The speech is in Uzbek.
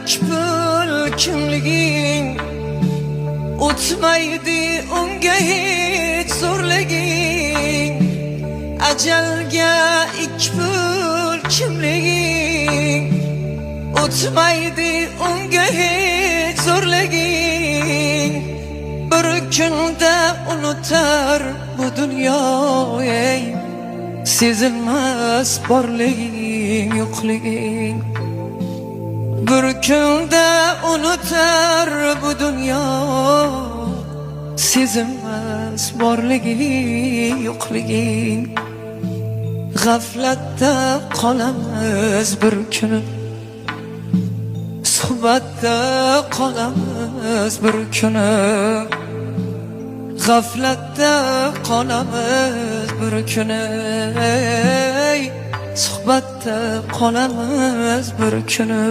ikbul kimliging o'tmaydi unga hech zo'rliging ajalga ikbul kimliging o'tmaydi unga hech zo'rliging bir kunda unutar bu dunyo ey sezilmas borliging yo'qliging bir kunda unutar bu dunyo sezilmas borliging yo'qliging g'aflatda qolamiz bir kuni suhbatda qolamiz bir kuni g'aflatda qolamiz bir kuni suhbatda qolamiz bir kuni